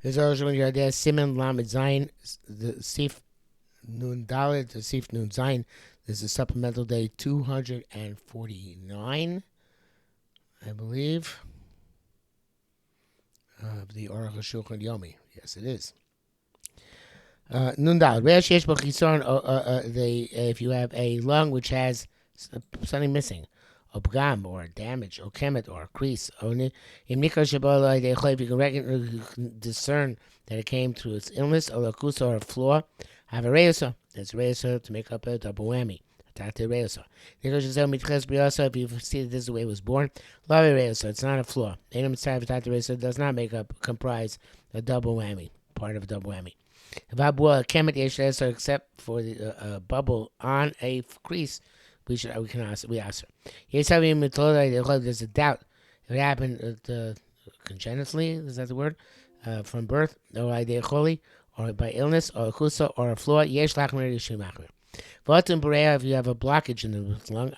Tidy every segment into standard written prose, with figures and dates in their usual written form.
There's also when you're there, siman lamed zayin, the sif nun dalet, the sif nun zayin. This is supplemental day 249, I believe, of the Arukh HaShulchan Yomi. Yes, it is. Nun dalet. If you have a lung which has something missing, or pgam, or damage, or kemet, or crease, if you can discern that it came through its illness, or lakusa, or a flaw, have a reusa. That's reusa to make up a double whammy. If you see that this is the way it was born, love reusa. It's not a flaw. It does not comprise a double whammy, part of a double whammy. Except for the bubble on a crease, we ask her. There's a doubt if it happened congenitally. Is that the word? From birth, or by illness, or a kusa, or a flaw. If you have a blockage in the lung,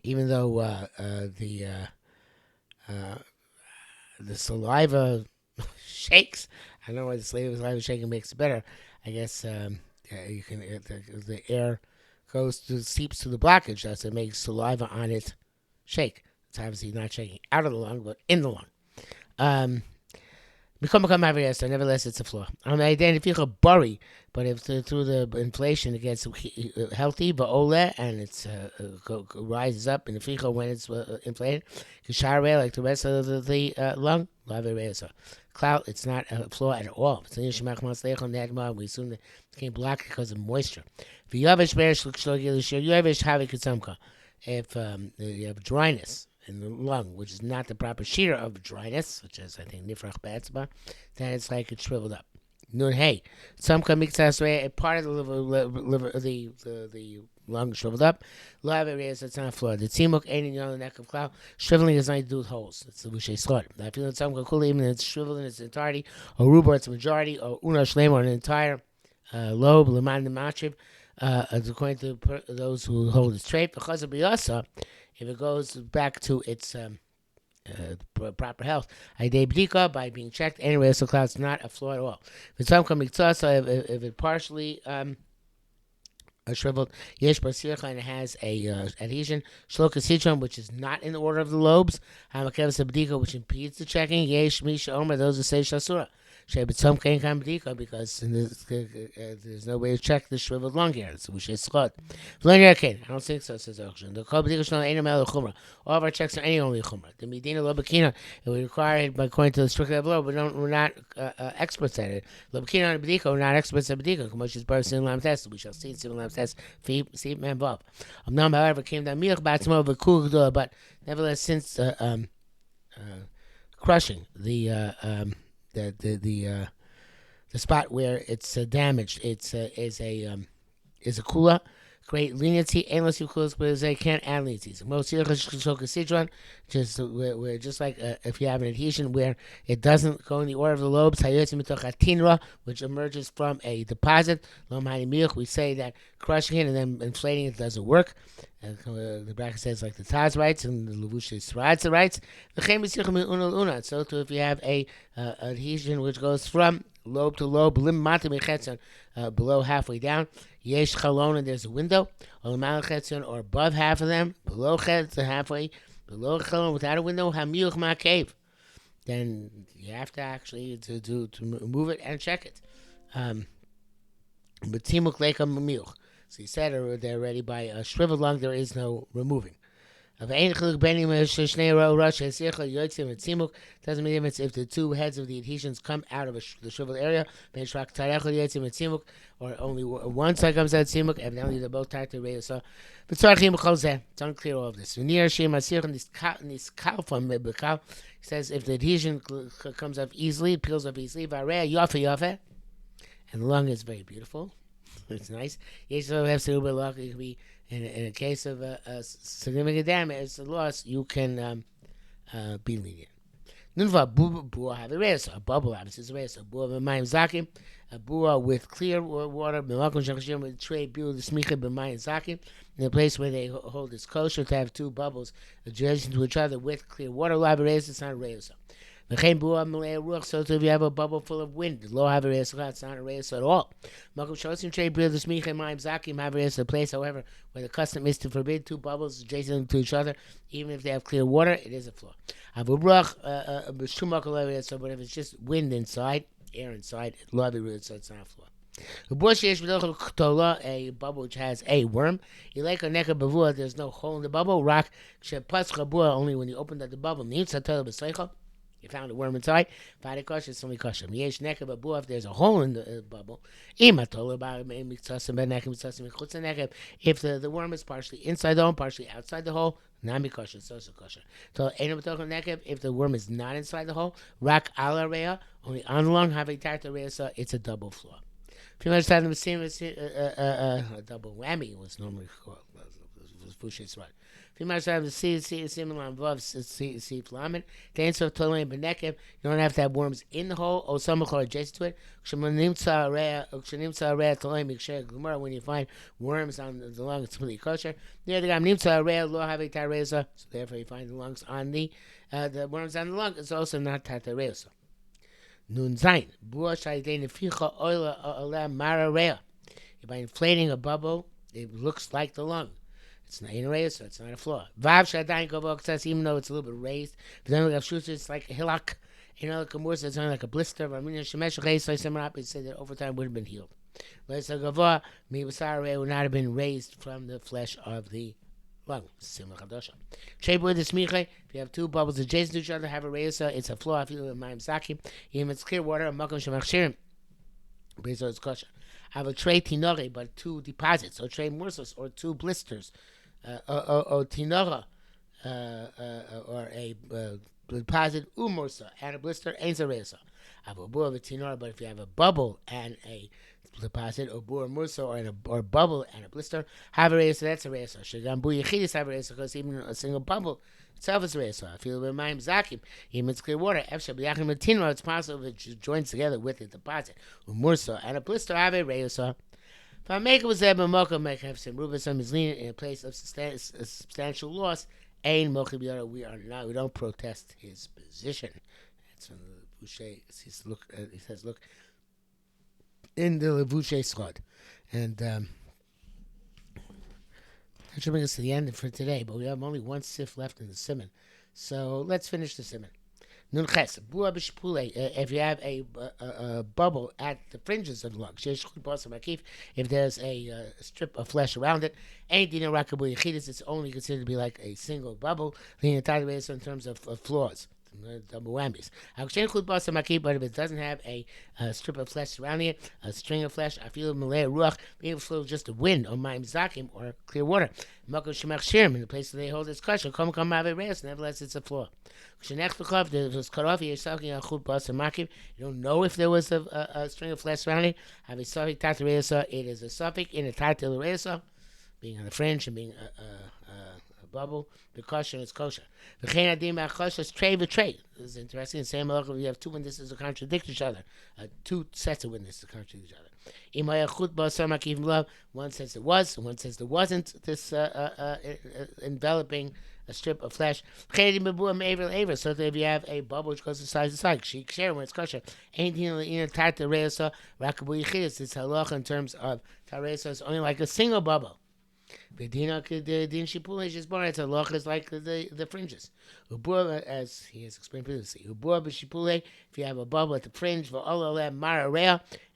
even though the saliva shakes. I don't know why the saliva shaking makes it better. I guess you can the air seeps to the blockage. That's it makes saliva on it shake. It's obviously not shaking out of the lung, but in the lung. Nevertheless, it's a flaw. If you bury, but if through the inflation it gets healthy, and it rises up in the ficha when it's inflated, like the rest of the lung, clout, it's not a flaw at all. We assume that it became blocked because of moisture. If you have dryness in the lung, which is not the proper shear of dryness, such as I think nifrach ba'etzba, then it's like it's shriveled up. Nun hey, some can mix us a part of the liver, the lung shriveled up. Live areas that's not flawed. The tzimuk ain't on the neck of cloud. Shriveling has nothing to do with holes. It's the wishay slot. I feel that some can cool even it's shriveled in its entirety, or ruba its majority, or una shlema or an entire lobe, leman the matriv, according to those who hold its trait. Because of biyasa, if it goes back to its proper health, by being checked, anyway, so cloud's not a flaw at all. If it partially shriveled, yesh basircha, and it has a adhesion, shloka sitron, which is not in the order of the lobes, hamakev sabdika, which impedes the checking, yesh misha omer, those who say shasura. Because there's no way to check the shriveled lung here. So we should slot. I don't think so, says HaShulchan. All of our checks are any only chumrah. The medina lobakina, we require it according to the strict law, but we're not experts at it. Lobakina and bedika, we're not experts at bedika. Commotion is part of sin lam test. We shall see in sin lam test. See man vav. However, came down milch batzmo v'kugdor, but nevertheless, since crushing the spot where it's damaged, it's is a kula. Great leniency, endless kulas, but they can't add leniency. Most just we're just like if you have an adhesion where it doesn't go in the order of the lobes, which emerges from a deposit. We say that crushing it and then inflating it doesn't work. The bracket says like the Taz writes and the Levushis writes. So too, if you have a adhesion which goes from lobe to lobe, below halfway down, yesh chalon, and there's a window, or above half of them, below halfway, below chalon without a window, hamilch ma cave. Then you have to actually to move it and check it. But timuk leka mamilch. So you said they're already by a shriveled lung, there is no removing. Doesn't make a difference if the two heads of the adhesions come out of the shriveled area, or only one side comes out of tzimuk, evidently they're both tied to the so it's unclear all of this. He says if the adhesion comes up easily, it peels up easily, and the lung is very beautiful. It's nice. It could be in a case of a significant damage, a loss, you can be lenient. A bubble obviously is a race. A bua with clear water, with tray in a place where they hold this kosher to have two bubbles adjacent to each other with clear water. It's not a reyes. V'chein buah malei ruach. So if you have a bubble full of wind, lo have a reisa. It's not a reisa at all. Makom shosim trei brilus michem ma'im zakim have a reisa. A place, however, where the custom is to forbid two bubbles adjacent to each other, even if they have clear water, it is a flaw. Avu ruach b'shum makom lo have a reisa. But if it's just wind inside, air inside, lo have a reisa. So it's not a flaw. A bubble which has a worm. There's no hole in the bubble. Rock only when you opened up the bubble. You found a worm inside. It's only kosher. If there's a hole in the bubble, if the worm is partially inside the hole, partially outside the hole, nami kosher, so kosher. So if the worm is not inside the hole, rock ala rea, only on the lung, have a tartar rea, so it's a double flaw. A double whammy was normally called. Was Fushes right. You don't have to have worms in the hole or some or adjacent to it. When you find worms on the lung, it's completely kosher. So therefore, you find the lungs on the worms on the lung. It's also not tatareza. Nun zain. By inflating a bubble, it looks like the lung. It's not in a raise, so it's not a flaw. Even though it's a little bit raised, it's like a hilak. Like a morse, it's only like a blister. It said that over time would have been healed. Would not have been raised from the flesh of the lung. If you have two bubbles adjacent to each other, have a reisa, it's a flaw. Even it's clear water, it's kosher. Have a tray tinore, but two deposits, or tray morsos, or two blisters, or tinora, or a deposit umorsa and a blister, ain't a reisa. Have a bur of a tinora, but if you have a bubble and a deposit, or bur mursa, or a bubble and a blister, have a reisa, that's a reisa. Shagam bu yechidis have a reisa, because even a single bubble itself is a reisa. If you have mayim zakim, even it's clear water, efshab yachim a tinora, it's possible if it joins together with a deposit, mursa and a blister, have a reisa. If I make it with Zeb and Mocha, make have some rubasam is leaning in a place of substantial loss. Ain Mocha Biara, we don't protest his position. That's when the Boucher says, look, in the Levuche Schod. And that should bring us to the end for today, but we have only one sif left in the siman. So let's finish the siman. If you have a bubble at the fringes of the lung, if there's a strip of flesh around it, it's only considered to be like a single bubble, in terms of flaws. Double whammies. But if it doesn't have a strip of flesh surrounding it, a string of flesh, I feel malay ruach, being flow just a wind or ma'im zakim or clear water. In the place where they hold its kosher, come have a rest, nevertheless it's a flaw. If it was cut off, you don't know if there was a string of flesh surrounding it. Have a suffix tataresa, it is a suffix in a tataresa, being on the fringe and being a bubble. The kosher is kosher. The kosher is tray with tray. This is interesting. The same halacha, you have two witnesses that contradict each other. Two sets of witnesses that contradict each other. One says it was, and one says there wasn't this enveloping a strip of flesh. So that if you have a bubble which goes from side to side, when it's kosher, it's halacha in terms of taresa, it's only like a single bubble. It's a loch is like the fringes. As he has explained previously. If you have a bubble at the fringe, and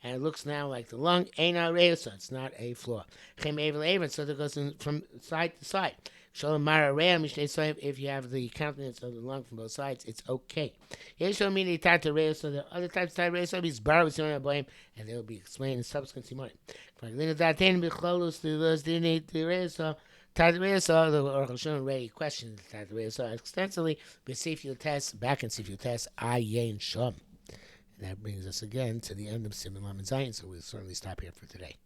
it looks now like the lung, so it's not a flaw. So that goes from side to side. If you have the countenance of the lung from both sides, it's okay. So the other types of tartaresa, and they will be explained in subsequent simanim. The HaShulchan already questioned tataresa extensively, but Sifil test, back in Sifil test, ayin shom. And that brings us again to the end of Siman Lamed Zayin, so we'll certainly stop here for today.